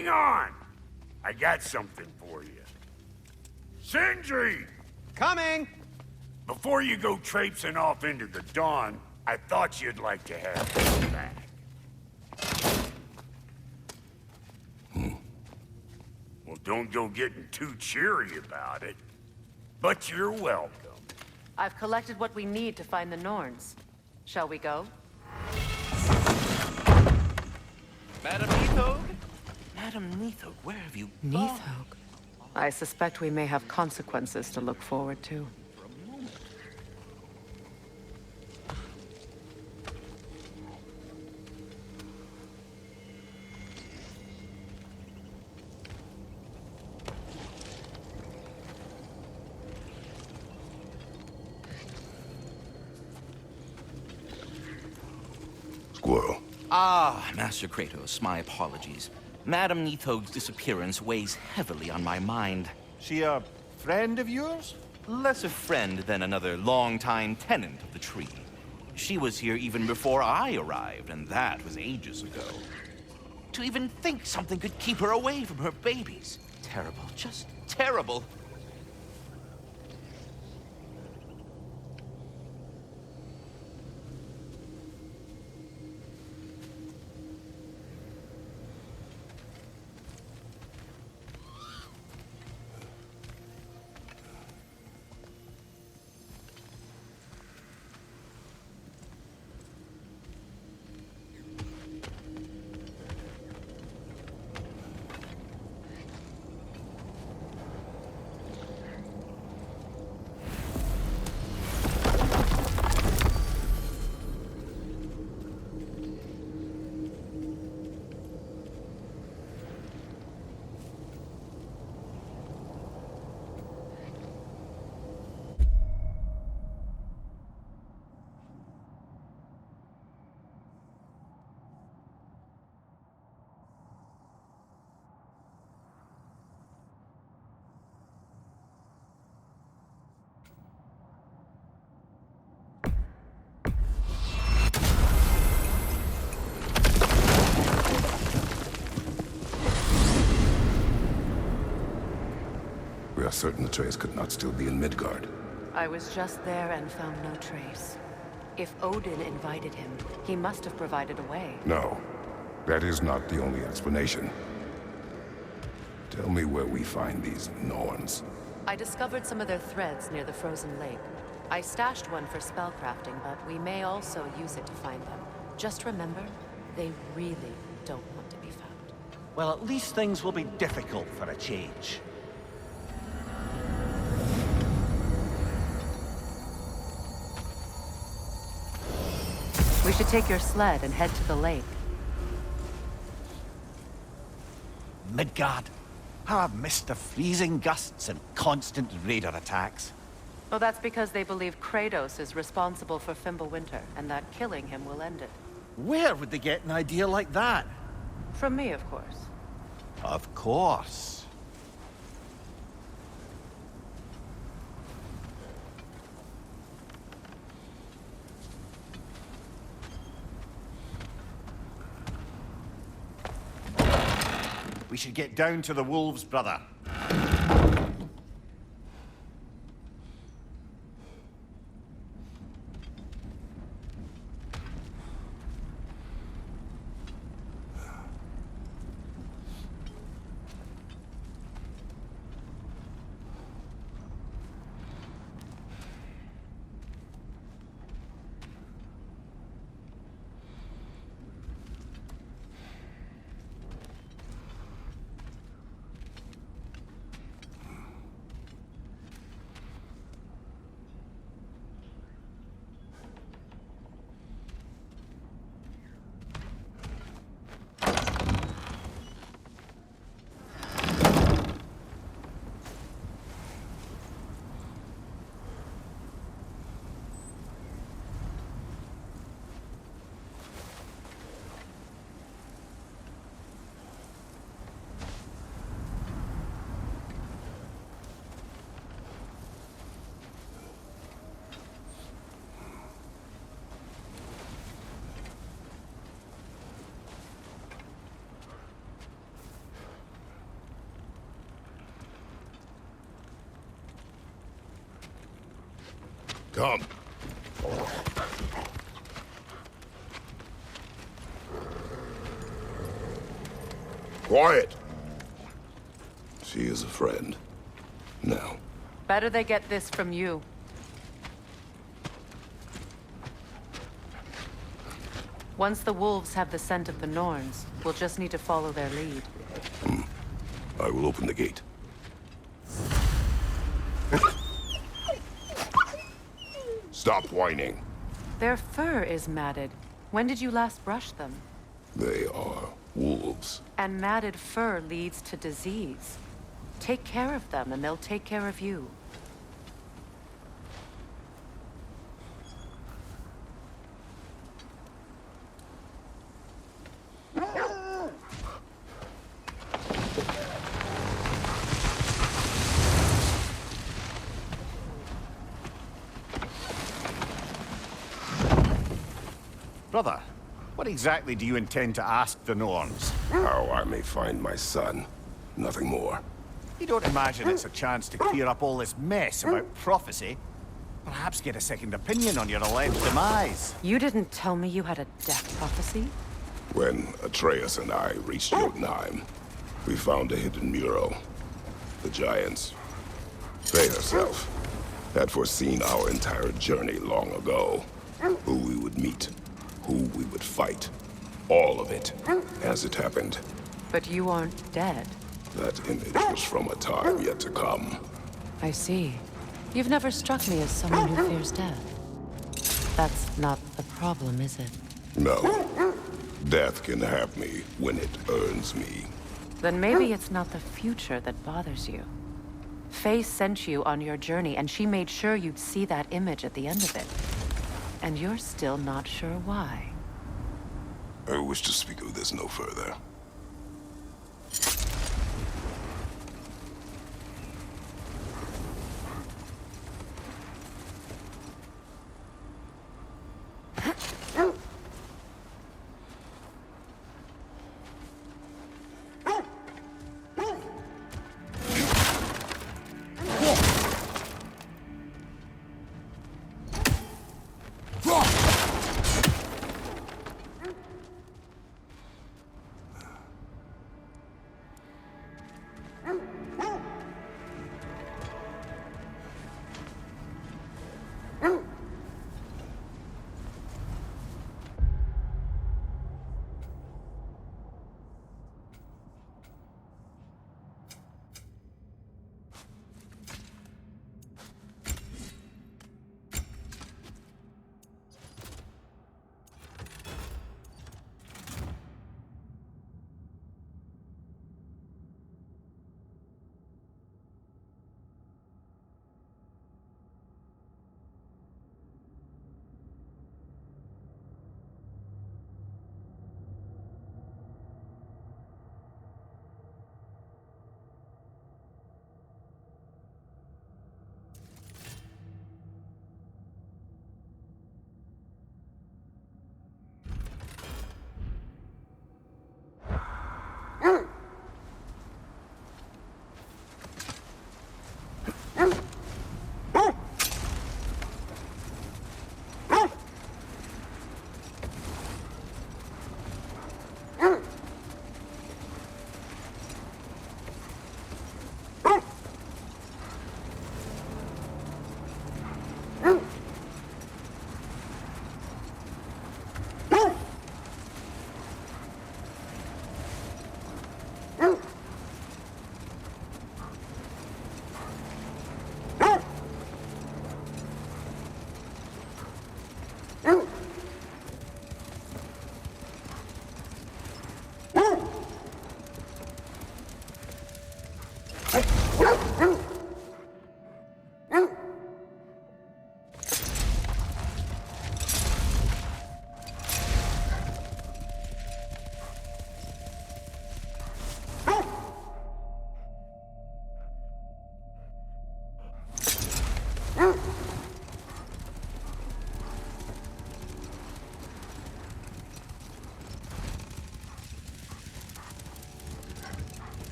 Hang on! I got something for you. Sindri! Coming! Before you go traipsing off into the dawn, I thought you'd like to have this back. Well, don't go getting too cheery about it. But you're welcome. I've collected what we need to find the Norns. Shall we go? Madam Neathog? Madam Neathog, where have you gone? Neathog. I suspect we may have consequences to look forward to. Squirrel. Ah, Master Kratos, my apologies. Madam Neathog's disappearance weighs heavily on my mind. She a friend of yours? Less a friend than another longtime tenant of the tree. She was here even before I arrived, and that was ages ago. To even think something could keep her away from her babies. Terrible, just terrible. We are certain Atreus could not still be in Midgard. I was just there and found no trace. If Odin invited him, he must have provided a way. No, that is not the only explanation. Tell me where we find these Norns. I discovered some of their threads near the frozen lake. I stashed one for spellcrafting, but we may also use it to find them. Just remember, they really don't want to be found. Well, at least things will be difficult for a change. We should take your sled and head to the lake. Midgard. How I've missed the freezing gusts and constant raider attacks. Well, that's because they believe Kratos is responsible for Fimbulwinter, and that killing him will end it. Where would they get an idea like that? From me, of course. Of course. We should get down to the wolves, brother. Come. Quiet! She is a friend. Now. Better they get this from you. Once the wolves have the scent of the Norns, we'll just need to follow their lead. I will open the gate. Stop whining. Their fur is matted. When did you last brush them? They are wolves. And matted fur leads to disease. Take care of them, and they'll take care of you. Brother, what exactly do you intend to ask the Norns? How I may find my son. Nothing more. You don't imagine it's a chance to clear up all this mess about prophecy? Perhaps get a second opinion on your alleged demise. You didn't tell me you had a death prophecy? When Atreus and I reached Jotunheim, we found a hidden mural. The Giants, they herself, had foreseen our entire journey long ago. Who we would meet, who we would fight. All of it, as it happened. But you aren't dead. That image was from a time yet to come. I see. You've never struck me as someone who fears death. That's not the problem, is it? No. Death can have me when it earns me. Then maybe it's not the future that bothers you. Faye sent you on your journey, and she made sure you'd see that image at the end of it. And you're still not sure why. I wish to speak of this no further.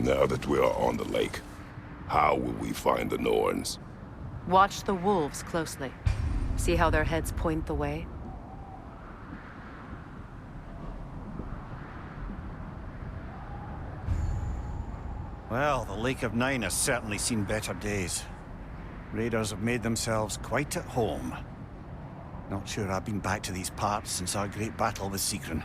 Now that we are on the lake, how will we find the Norns? Watch the wolves closely. See how their heads point the way? Well, the Lake of Nine has certainly seen better days. Raiders have made themselves quite at home. Not sure I've been back to these parts since our great battle with Sigrun.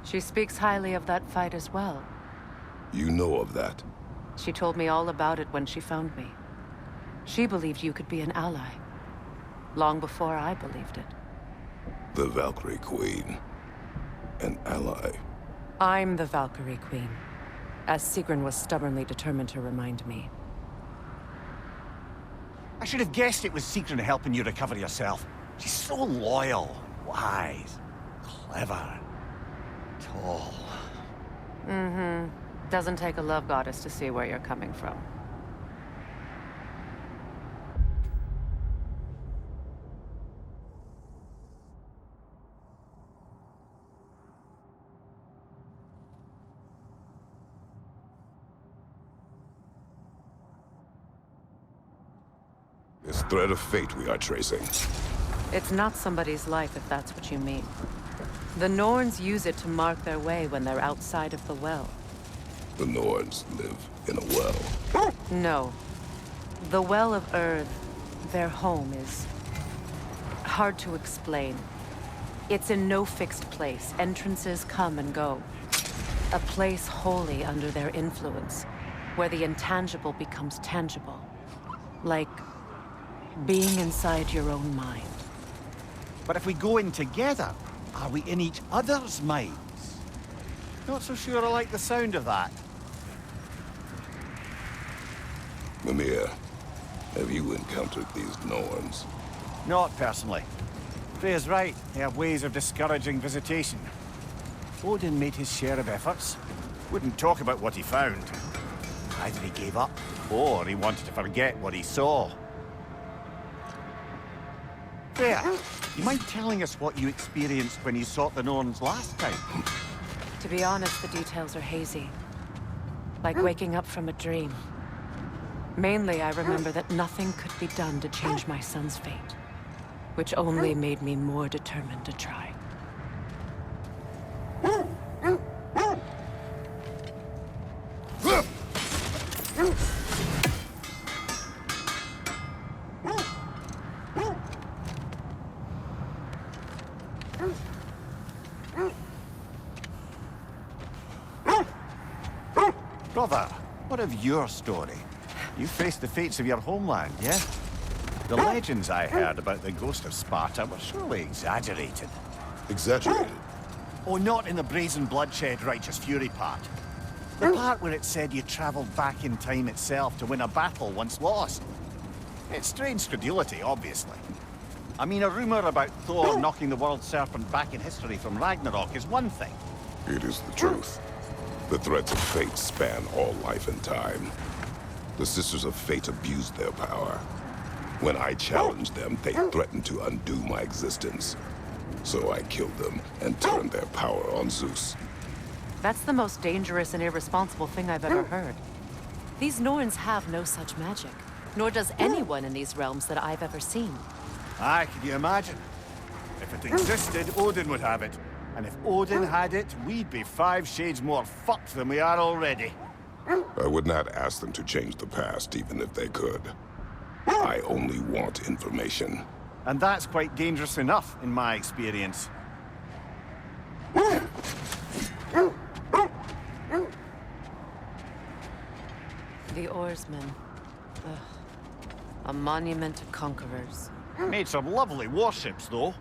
She speaks highly of that fight as well. You know of that? She told me all about it when she found me. She believed you could be an ally. Long before I believed it. The Valkyrie Queen. An ally. I'm the Valkyrie Queen, as Sigrun was stubbornly determined to remind me. I should have guessed it was Sigrun helping you recover yourself. She's so loyal, wise, clever, tall. Mm-hmm. Doesn't take a love goddess to see where you're coming from. This thread of fate we are tracing. It's not somebody's life, if that's what you mean. The Norns use it to mark their way when they're outside of the well. The Norns live in a well. No. The Well of Earth, their home, is hard to explain. It's in no fixed place. Entrances come and go. A place wholly under their influence, where the intangible becomes tangible. Like being inside your own mind. But if we go in together, are we in each other's minds? Not so sure I like the sound of that. Mimir, have you encountered these Norns? Not personally. Freya's right. They have ways of discouraging visitation. Odin made his share of efforts. Wouldn't talk about what he found. Either he gave up, or he wanted to forget what he saw. Freya, you mind telling us what you experienced when you sought the Norns last time? To be honest, the details are hazy. Like waking up from a dream. Mainly, I remember that nothing could be done to change my son's fate. Which only made me more determined to try. Brother, what of your story? You faced the fates of your homeland, yeah? The legends I heard about the ghost of Sparta were surely exaggerated. Exaggerated? Oh, not in the brazen bloodshed righteous fury part. The part where it said you traveled back in time itself to win a battle once lost. It's strange credulity, obviously. I mean, a rumor about Thor knocking the world serpent back in history from Ragnarok is one thing. It is the truth. The threads of fate span all life and time. The Sisters of Fate abused their power. When I challenged them, they threatened to undo my existence. So I killed them and turned their power on Zeus. That's the most dangerous and irresponsible thing I've ever heard. These Norns have no such magic. Nor does anyone in these realms that I've ever seen. Aye, can you imagine? If it existed, Odin would have it. And if Odin had it, we'd be 5 shades more fucked than we are already. I would not ask them to change the past, even if they could. I only want information. And that's quite dangerous enough, in my experience. The Oarsmen. Ugh. A monument to conquerors. Made some lovely warships, though.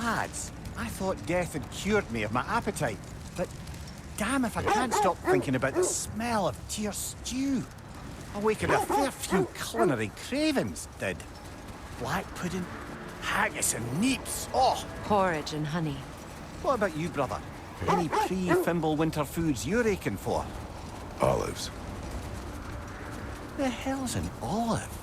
Lads, I thought death had cured me of my appetite, but damn if I can't stop thinking about the smell of tear stew. Awakened a fair few culinary cravings, did. Black pudding, haggis and neeps, oh! Porridge and honey. What about you, brother? Any pre-Fimbulwinter foods you're aching for? Olives. The hell's an olive?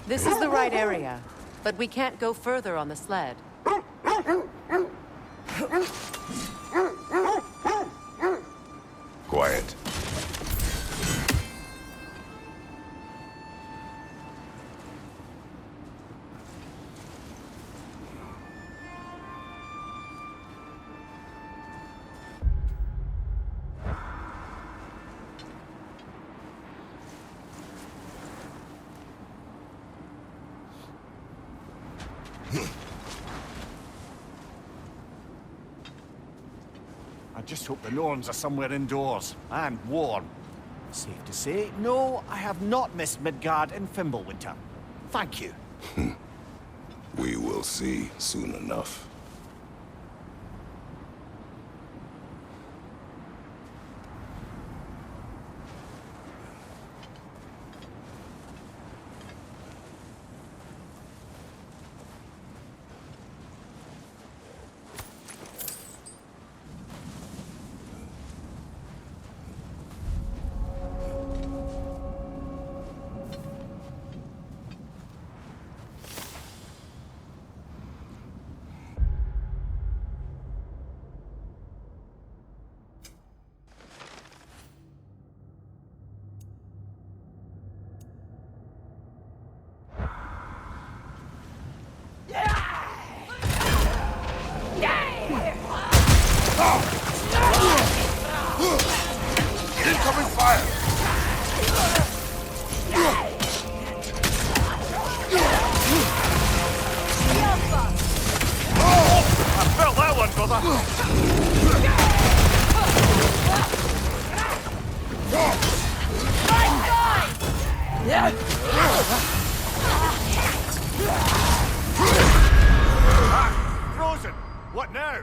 This is the right area, but we can't go further on the sled. Quiet. I just hope the Norns are somewhere indoors, and warm. Safe to say, no, I have not missed Midgard in Fimbulwinter. Thank you. We will see soon enough. Incoming fire! I felt that one, brother! Frozen! What now?